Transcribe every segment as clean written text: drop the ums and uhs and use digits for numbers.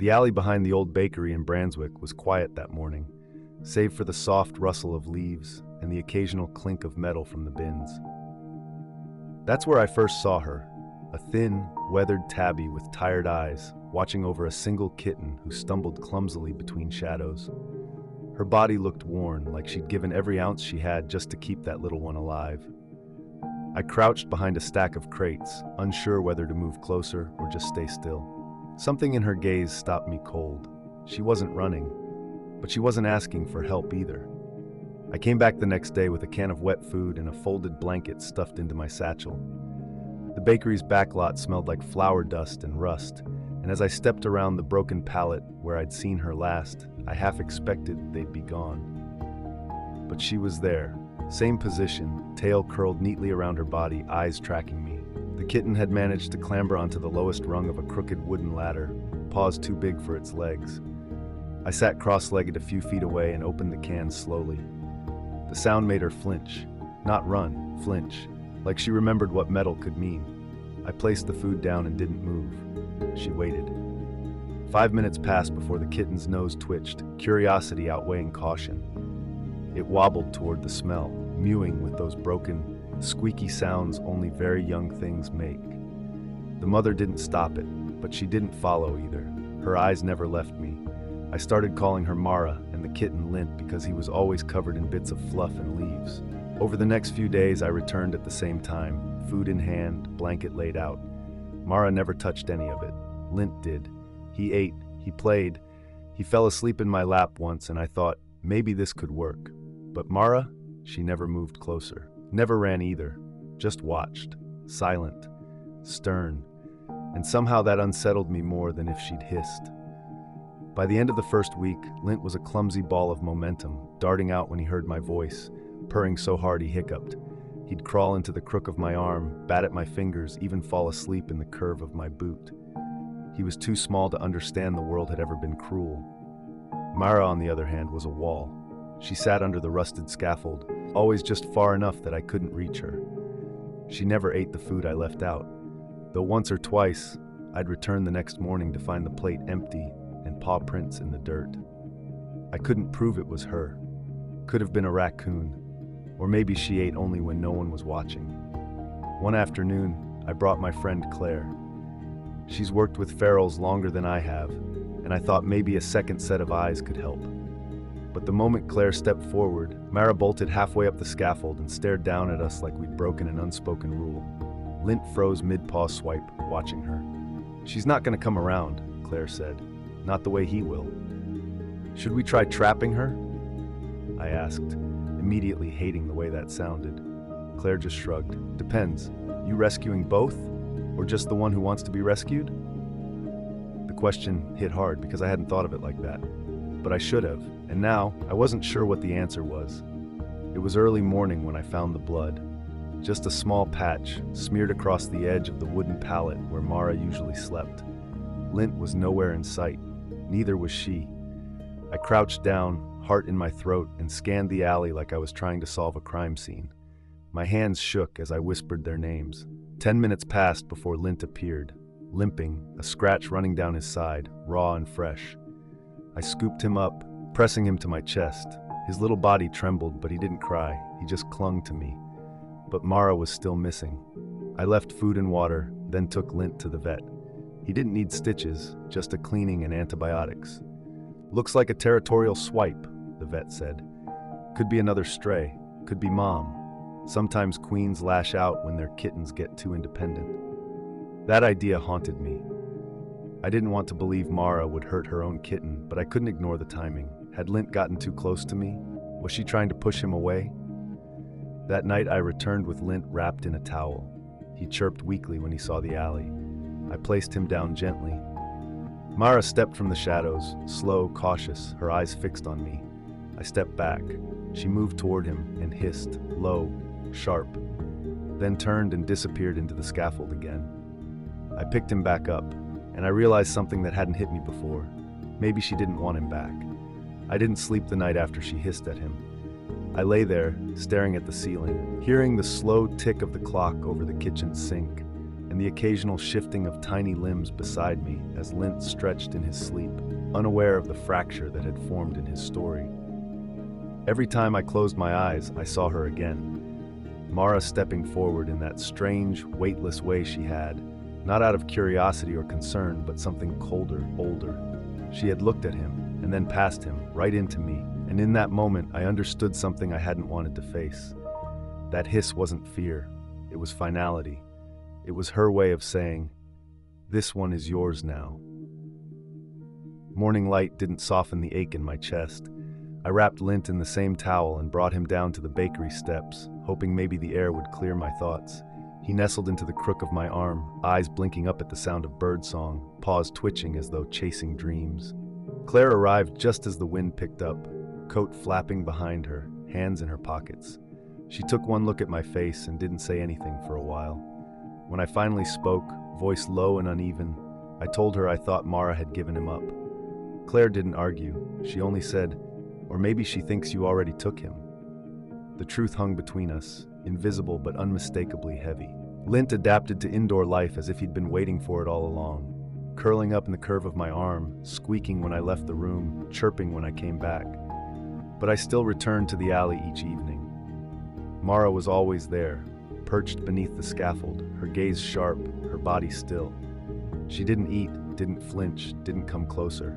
The alley behind the old bakery in Branswick was quiet that morning, save for the soft rustle of leaves and the occasional clink of metal from the bins. That's where I first saw her, a thin, weathered tabby with tired eyes, watching over a single kitten who stumbled clumsily between shadows. Her body looked worn, like she'd given every ounce she had just to keep that little one alive. I crouched behind a stack of crates, unsure whether to move closer or just stay still. Something in her gaze stopped me cold. She wasn't running, but she wasn't asking for help either. I came back the next day with a can of wet food and a folded blanket stuffed into my satchel. The bakery's back lot smelled like flour dust and rust, and as I stepped around the broken pallet where I'd seen her last, I half expected they'd be gone. But she was there, same position, tail curled neatly around her body, eyes tracking me. The kitten had managed to clamber onto the lowest rung of a crooked wooden ladder, paws too big for its legs. I sat cross-legged a few feet away and opened the can slowly. The sound made her flinch. Not run, flinch, like she remembered what metal could mean. I placed the food down and didn't move. She waited. 5 minutes passed before the kitten's nose twitched, curiosity outweighing caution. It wobbled toward the smell, mewing with those broken, squeaky sounds only very young things make. The mother didn't stop it, but she didn't follow either. Her eyes never left me. I started calling her Mara and the kitten Lint because he was always covered in bits of fluff and leaves. Over the next few days, I returned at the same time, food in hand, blanket laid out. Mara never touched any of it. Lint did. He ate, he played, he fell asleep in my lap once, and I thought, maybe this could work. But Mara, she never moved closer. Never ran either. Just watched. Silent. Stern. And somehow that unsettled me more than if she'd hissed. By the end of the first week, Lint was a clumsy ball of momentum, darting out when he heard my voice, purring so hard he hiccuped. He'd crawl into the crook of my arm, bat at my fingers, even fall asleep in the curve of my boot. He was too small to understand the world had ever been cruel. Mara, on the other hand, was a wall. She sat under the rusted scaffold, always just far enough that I couldn't reach her. She never ate the food I left out, though once or twice, I'd return the next morning to find the plate empty and paw prints in the dirt. I couldn't prove it was her. Could have been a raccoon, or maybe she ate only when no one was watching. One afternoon, I brought my friend Claire. She's worked with ferals longer than I have, and I thought maybe a second set of eyes could help. But the moment Claire stepped forward, Mara bolted halfway up the scaffold and stared down at us like we'd broken an unspoken rule. Lint froze mid-paw swipe, watching her. "She's not gonna come around," Claire said. "Not the way he will." "Should we try trapping her?" I asked, immediately hating the way that sounded. Claire just shrugged. "Depends. You rescuing both, or just the one who wants to be rescued?" The question hit hard because I hadn't thought of it like that. But I should have, and now I wasn't sure what the answer was. It was early morning when I found the blood. Just a small patch, smeared across the edge of the wooden pallet where Mara usually slept. Lint was nowhere in sight. Neither was she. I crouched down, heart in my throat, and scanned the alley like I was trying to solve a crime scene. My hands shook as I whispered their names. 10 minutes passed before Lint appeared, limping, a scratch running down his side, raw and fresh. I scooped him up, pressing him to my chest. His little body trembled, but he didn't cry. He just clung to me. But Mara was still missing. I left food and water, then took Lint to the vet. He didn't need stitches, just a cleaning and antibiotics. "Looks like a territorial swipe," the vet said. "Could be another stray, could be mom. Sometimes queens lash out when their kittens get too independent." That idea haunted me. I didn't want to believe Mara would hurt her own kitten, but I couldn't ignore the timing. Had Lint gotten too close to me? Was she trying to push him away? That night I returned with Lint wrapped in a towel. He chirped weakly when he saw the alley. I placed him down gently. Mara stepped from the shadows, slow, cautious, her eyes fixed on me. I stepped back. She moved toward him and hissed, low, sharp, then turned and disappeared into the scaffold again. I picked him back up, and I realized something that hadn't hit me before. Maybe she didn't want him back. I didn't sleep the night after she hissed at him. I lay there, staring at the ceiling, hearing the slow tick of the clock over the kitchen sink, and the occasional shifting of tiny limbs beside me as Lint stretched in his sleep, unaware of the fracture that had formed in his story. Every time I closed my eyes, I saw her again, Mara stepping forward in that strange, weightless way she had, not out of curiosity or concern, but something colder, older. She had looked at him, and then past him, right into me, and in that moment I understood something I hadn't wanted to face. That hiss wasn't fear, it was finality. It was her way of saying, "This one is yours now." Morning light didn't soften the ache in my chest. I wrapped Lint in the same towel and brought him down to the bakery steps, hoping maybe the air would clear my thoughts. He nestled into the crook of my arm, eyes blinking up at the sound of birdsong, paws twitching as though chasing dreams. Claire arrived just as the wind picked up, coat flapping behind her, hands in her pockets. She took one look at my face and didn't say anything for a while. When I finally spoke, voice low and uneven, I told her I thought Mara had given him up. Claire didn't argue. She only said, "Or maybe she thinks you already took him." The truth hung between us, invisible but unmistakably heavy. Lint adapted to indoor life as if he'd been waiting for it all along, curling up in the curve of my arm, squeaking when I left the room, chirping when I came back. But I still returned to the alley each evening. Mara was always there, perched beneath the scaffold, her gaze sharp, her body still. She didn't eat, didn't flinch, didn't come closer.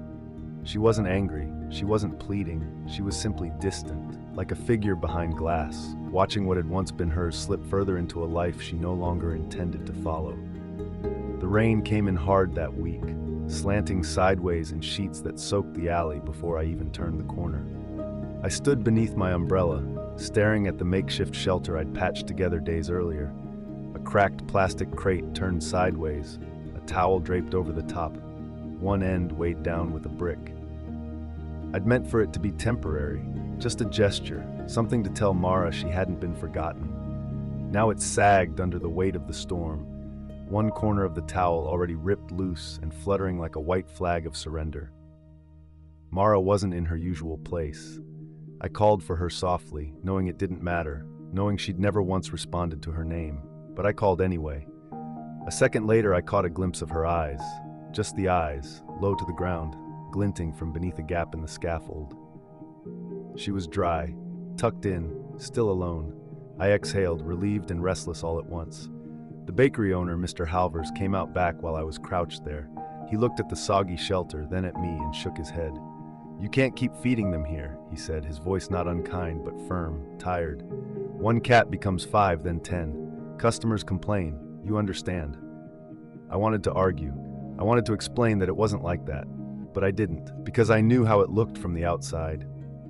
She wasn't angry, she wasn't pleading, she was simply distant, like a figure behind glass, watching what had once been hers slip further into a life she no longer intended to follow. The rain came in hard that week, slanting sideways in sheets that soaked the alley before I even turned the corner. I stood beneath my umbrella, staring at the makeshift shelter I'd patched together days earlier. A cracked plastic crate turned sideways, a towel draped over the top, one end weighed down with a brick. I'd meant for it to be temporary, just a gesture, something to tell Mara she hadn't been forgotten. Now it sagged under the weight of the storm, one corner of the towel already ripped loose and fluttering like a white flag of surrender. Mara wasn't in her usual place. I called for her softly, knowing it didn't matter, knowing she'd never once responded to her name, but I called anyway. A second later I caught a glimpse of her eyes, just the eyes, low to the ground, glinting from beneath a gap in the scaffold. She was dry, tucked in, still alone. I exhaled, relieved and restless all at once. The bakery owner, Mr. Halvers, came out back while I was crouched there. He looked at the soggy shelter, then at me, and shook his head. "You can't keep feeding them here," he said, his voice not unkind but firm, tired. "One cat becomes 5, then 10. Customers complain. You understand." I wanted to argue. I wanted to explain that it wasn't like that. But I didn't, because I knew how it looked from the outside.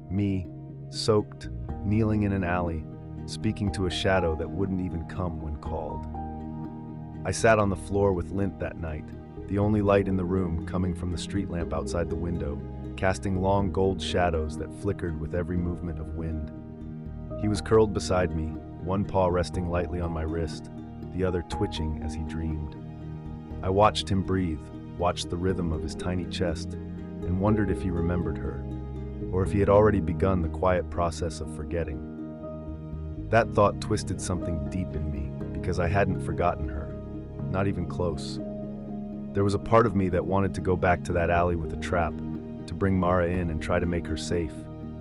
Me, soaked, kneeling in an alley, speaking to a shadow that wouldn't even come when called. I sat on the floor with Lint that night, the only light in the room coming from the street lamp outside the window, casting long gold shadows that flickered with every movement of wind. He was curled beside me, one paw resting lightly on my wrist, the other twitching as he dreamed. I watched him breathe, watched the rhythm of his tiny chest, and wondered if he remembered her, or if he had already begun the quiet process of forgetting. That thought twisted something deep in me, because I hadn't forgotten her, not even close. There was a part of me that wanted to go back to that alley with a trap, to bring Mara in and try to make her safe,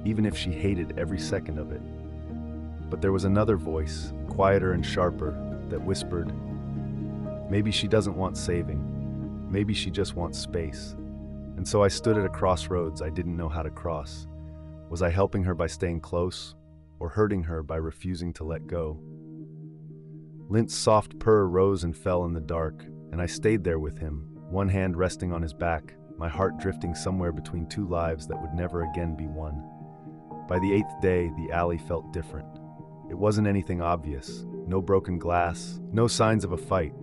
even if she hated every second of it. But there was another voice, quieter and sharper, that whispered, "Maybe she doesn't want saving. Maybe she just wants space." And so I stood at a crossroads I didn't know how to cross. Was I helping her by staying close, or hurting her by refusing to let go? Lint's soft purr rose and fell in the dark, and I stayed there with him, one hand resting on his back, my heart drifting somewhere between two lives that would never again be one. By the 8th day, the alley felt different. It wasn't anything obvious, no broken glass, no signs of a fight,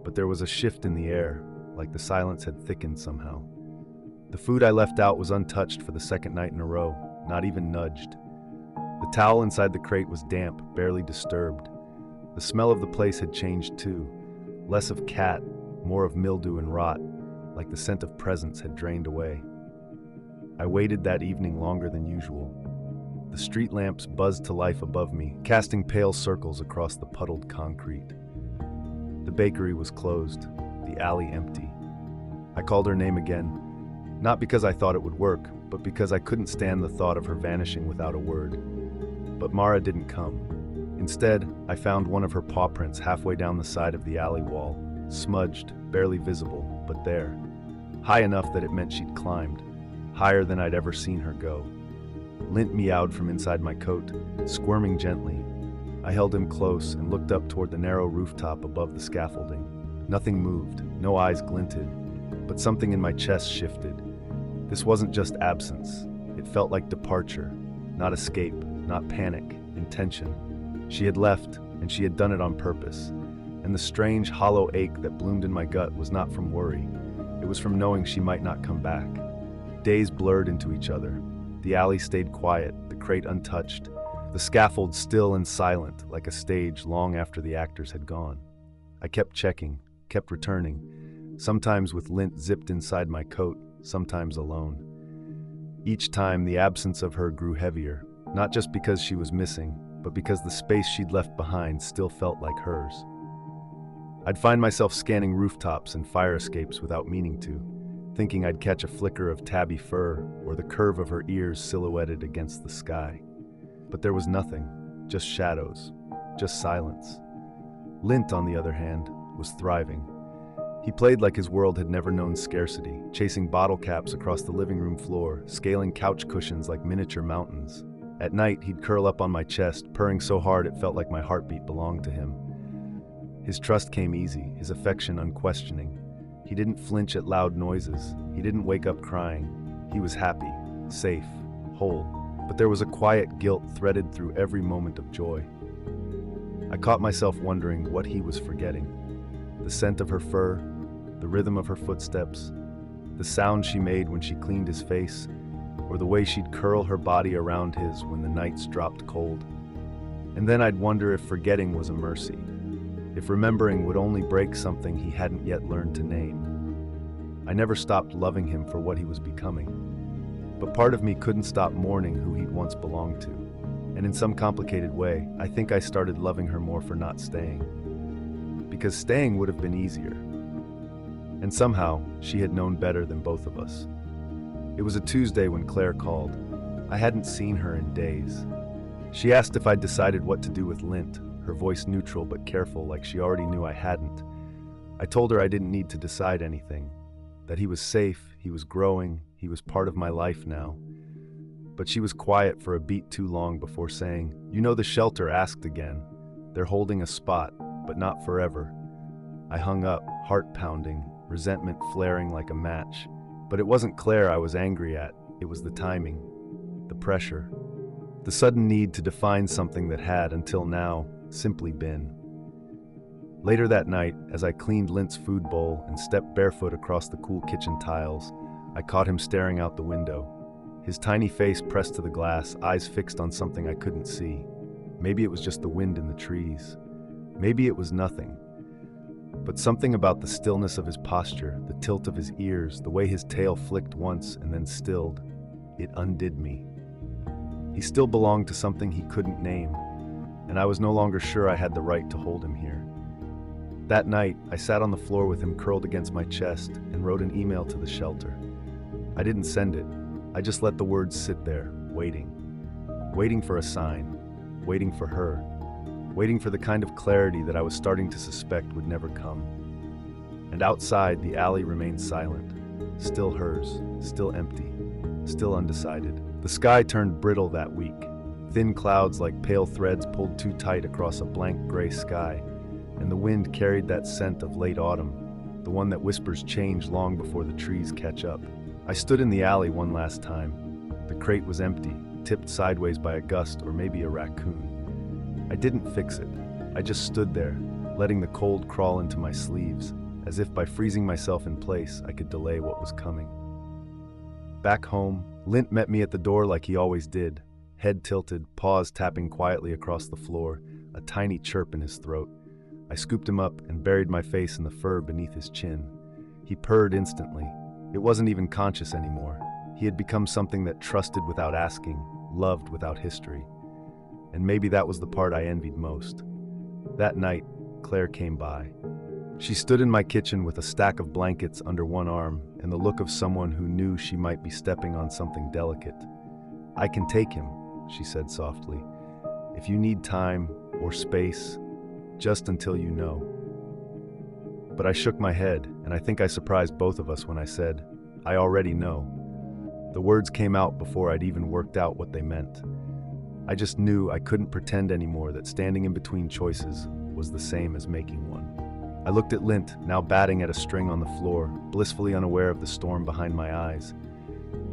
but there was a shift in the air, like the silence had thickened somehow. The food I left out was untouched for the second night in a row, not even nudged. The towel inside the crate was damp, barely disturbed. The smell of the place had changed too, less of cat, more of mildew and rot, like the scent of presents had drained away. I waited that evening longer than usual. The street lamps buzzed to life above me, casting pale circles across the puddled concrete. The bakery was closed, the alley empty. I called her name again, not because I thought it would work, but because I couldn't stand the thought of her vanishing without a word. But Mara didn't come. Instead, I found one of her paw prints halfway down the side of the alley wall, smudged, barely visible, but there. High enough that it meant she'd climbed, higher than I'd ever seen her go. Lint meowed from inside my coat, squirming gently. I held him close and looked up toward the narrow rooftop above the scaffolding. Nothing moved, no eyes glinted, but something in my chest shifted. This wasn't just absence. It felt like departure, not escape, not panic, intention. She had left, and she had done it on purpose. And the strange, hollow ache that bloomed in my gut was not from worry. It was from knowing she might not come back. Days blurred into each other. The alley stayed quiet, the crate untouched, the scaffold still and silent, like a stage long after the actors had gone. I kept checking, kept returning, sometimes with lint zipped inside my coat, sometimes alone. Each time, the absence of her grew heavier, not just because she was missing, but because the space she'd left behind still felt like hers. I'd find myself scanning rooftops and fire escapes without meaning to, thinking I'd catch a flicker of tabby fur or the curve of her ears silhouetted against the sky. But there was nothing, just shadows, just silence. Lint, on the other hand, was thriving. He played like his world had never known scarcity, chasing bottle caps across the living room floor, scaling couch cushions like miniature mountains. At night, he'd curl up on my chest, purring so hard it felt like my heartbeat belonged to him. His trust came easy, his affection unquestioning. He didn't flinch at loud noises. He didn't wake up crying. He was happy, safe, whole. But there was a quiet guilt threaded through every moment of joy. I caught myself wondering what he was forgetting. The scent of her fur, the rhythm of her footsteps, the sound she made when she cleaned his face, or the way she'd curl her body around his when the nights dropped cold. And then I'd wonder if forgetting was a mercy, if remembering would only break something he hadn't yet learned to name. I never stopped loving him for what he was becoming, but part of me couldn't stop mourning who he'd once belonged to. And in some complicated way, I think I started loving her more for not staying. Because staying would have been easier. And somehow, she had known better than both of us. It was a Tuesday when Claire called. I hadn't seen her in days. She asked if I'd decided what to do with Lint, her voice neutral but careful, like she already knew I hadn't. I told her I didn't need to decide anything, that he was safe, he was growing, he was part of my life now. But she was quiet for a beat too long before saying, "You know, the shelter asked again. They're holding a spot, but not forever." I hung up, heart pounding, resentment flaring like a match. But it wasn't Claire I was angry at, it was the timing, the pressure, the sudden need to define something that had, until now, simply been. Later that night, as I cleaned Lint's food bowl and stepped barefoot across the cool kitchen tiles, I caught him staring out the window. His tiny face pressed to the glass, eyes fixed on something I couldn't see. Maybe it was just the wind in the trees. Maybe it was nothing. But something about the stillness of his posture, the tilt of his ears, the way his tail flicked once and then stilled, it undid me. He still belonged to something he couldn't name, and I was no longer sure I had the right to hold him here. That night, I sat on the floor with him curled against my chest and wrote an email to the shelter. I didn't send it. I just let the words sit there, waiting. Waiting for a sign. Waiting for her. Waiting for the kind of clarity that I was starting to suspect would never come. And outside, the alley remained silent. Still hers. Still empty. Still undecided. The sky turned brittle that week. Thin clouds like pale threads pulled too tight across a blank gray sky. And the wind carried that scent of late autumn, the one that whispers change long before the trees catch up. I stood in the alley one last time. The crate was empty, tipped sideways by a gust or maybe a raccoon. I didn't fix it. I just stood there, letting the cold crawl into my sleeves, as if by freezing myself in place, I could delay what was coming. Back home, Lint met me at the door like he always did, head tilted, paws tapping quietly across the floor, a tiny chirp in his throat. I scooped him up and buried my face in the fur beneath his chin. He purred instantly. It wasn't even conscious anymore. He had become something that trusted without asking, loved without history. And maybe that was the part I envied most. That night, Claire came by. She stood in my kitchen with a stack of blankets under one arm and the look of someone who knew she might be stepping on something delicate. "I can take him," she said softly, "if you need time or space, just until you know." But I shook my head, and I think I surprised both of us when I said, "I already know." The words came out before I'd even worked out what they meant. I just knew I couldn't pretend anymore that standing in between choices was the same as making one. I looked at Lint, now batting at a string on the floor, blissfully unaware of the storm behind my eyes.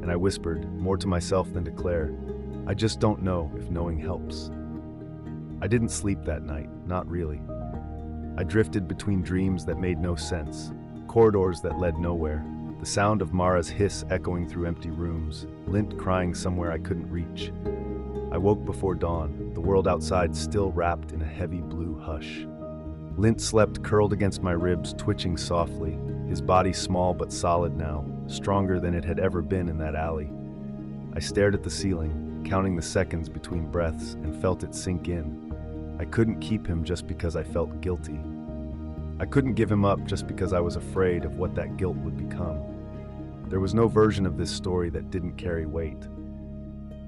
And I whispered, more to myself than to Claire, "I just don't know if knowing helps." I didn't sleep that night, not really. I drifted between dreams that made no sense, corridors that led nowhere, the sound of Mara's hiss echoing through empty rooms, Lint crying somewhere I couldn't reach. I woke before dawn, the world outside still wrapped in a heavy blue hush. Lint slept curled against my ribs, twitching softly, his body small but solid now, stronger than it had ever been in that alley. I stared at the ceiling, counting the seconds between breaths, and felt it sink in. I couldn't keep him just because I felt guilty. I couldn't give him up just because I was afraid of what that guilt would become. There was no version of this story that didn't carry weight.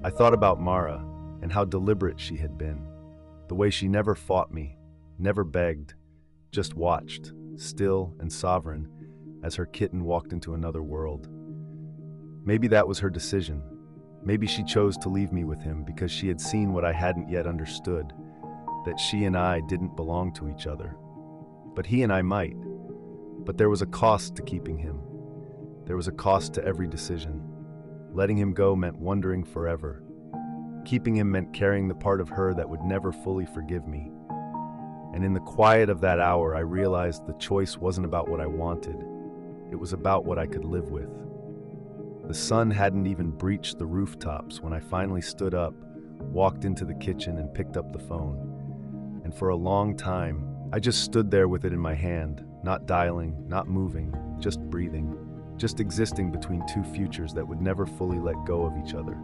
I thought about Mara and how deliberate she had been, the way she never fought me, never begged, just watched, still and sovereign, as her kitten walked into another world. Maybe that was her decision. Maybe she chose to leave me with him because she had seen what I hadn't yet understood, that she and I didn't belong to each other. But he and I might. But there was a cost to keeping him. There was a cost to every decision. Letting him go meant wondering forever. Keeping him meant carrying the part of her that would never fully forgive me. And in the quiet of that hour, I realized the choice wasn't about what I wanted. It was about what I could live with. The sun hadn't even breached the rooftops when I finally stood up, walked into the kitchen, and picked up the phone. And for a long time, I just stood there with it in my hand, not dialing, not moving, just breathing, just existing between two futures that would never fully let go of each other.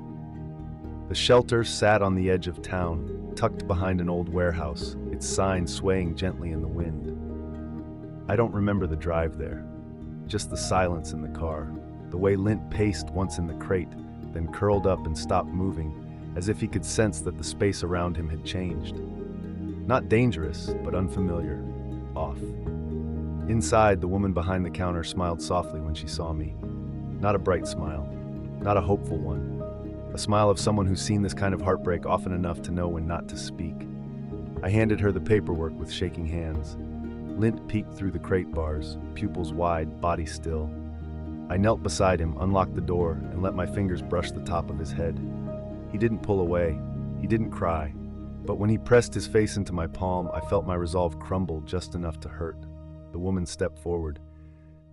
The shelter sat on the edge of town, tucked behind an old warehouse, its sign swaying gently in the wind. I don't remember the drive there, just the silence in the car, the way Lint paced once in the crate, then curled up and stopped moving, as if he could sense that the space around him had changed. Not dangerous, but unfamiliar, off. Inside, the woman behind the counter smiled softly when she saw me. Not a bright smile, not a hopeful one. A smile of someone who's seen this kind of heartbreak often enough to know when not to speak. I handed her the paperwork with shaking hands. Lint peeked through the crate bars, pupils wide, body still. I knelt beside him, unlocked the door, and let my fingers brush the top of his head. He didn't pull away. He didn't cry. But when he pressed his face into my palm, I felt my resolve crumble just enough to hurt. The woman stepped forward.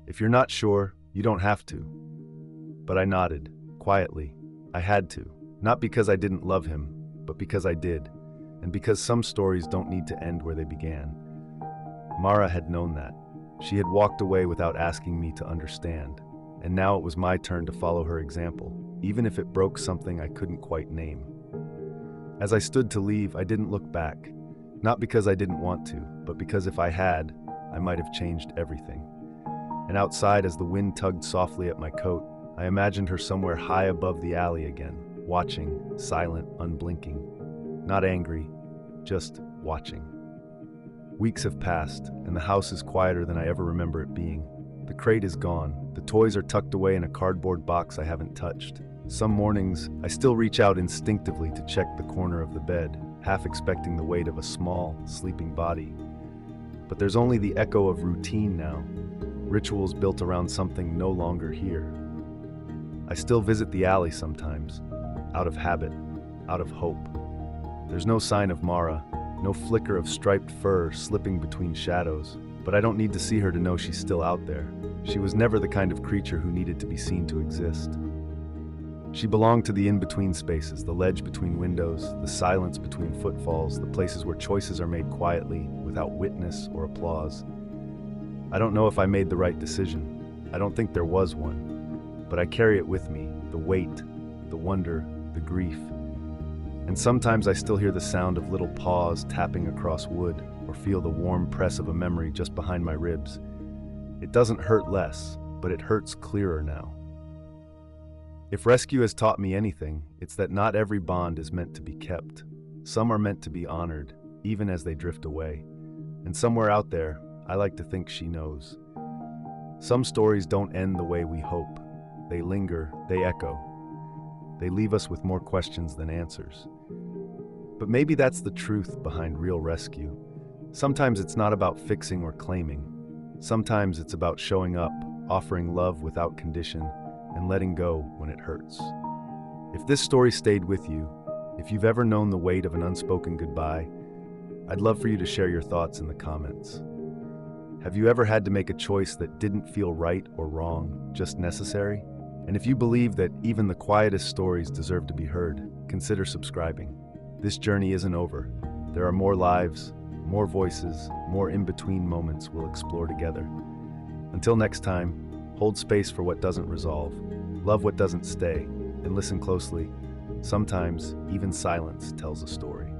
"If you're not sure, you don't have to." But I nodded, quietly. I had to, not because I didn't love him, but because I did, and because some stories don't need to end where they began. Mara had known that. She had walked away without asking me to understand, and now it was my turn to follow her example, even if it broke something I couldn't quite name. As I stood to leave, I didn't look back, not because I didn't want to, but because if I had, I might have changed everything. And outside, as the wind tugged softly at my coat, I imagined her somewhere high above the alley again, watching, silent, unblinking. Not angry, just watching. Weeks have passed, and the house is quieter than I ever remember it being. The crate is gone. The toys are tucked away in a cardboard box I haven't touched. Some mornings, I still reach out instinctively to check the corner of the bed, half expecting the weight of a small, sleeping body. But there's only the echo of routine now, rituals built around something no longer here. I still visit the alley sometimes, out of habit, out of hope. There's no sign of Mara, no flicker of striped fur slipping between shadows, but I don't need to see her to know she's still out there. She was never the kind of creature who needed to be seen to exist. She belonged to the in-between spaces, the ledge between windows, the silence between footfalls, the places where choices are made quietly, without witness or applause. I don't know if I made the right decision. I don't think there was one. But I carry it with me, the weight, the wonder, the grief. And sometimes I still hear the sound of little paws tapping across wood, or feel the warm press of a memory just behind my ribs. It doesn't hurt less, but it hurts clearer now. If rescue has taught me anything, it's that not every bond is meant to be kept. Some are meant to be honored, even as they drift away. And somewhere out there, I like to think she knows. Some stories don't end the way we hope. They linger, they echo. They leave us with more questions than answers. But maybe that's the truth behind real rescue. Sometimes it's not about fixing or claiming. Sometimes it's about showing up, offering love without condition, and letting go when it hurts. If this story stayed with you, if you've ever known the weight of an unspoken goodbye, I'd love for you to share your thoughts in the comments. Have you ever had to make a choice that didn't feel right or wrong, just necessary? And if you believe that even the quietest stories deserve to be heard, consider subscribing. This journey isn't over. There are more lives, more voices, more in-between moments we'll explore together. Until next time, hold space for what doesn't resolve, love what doesn't stay, and listen closely. Sometimes, even silence tells a story.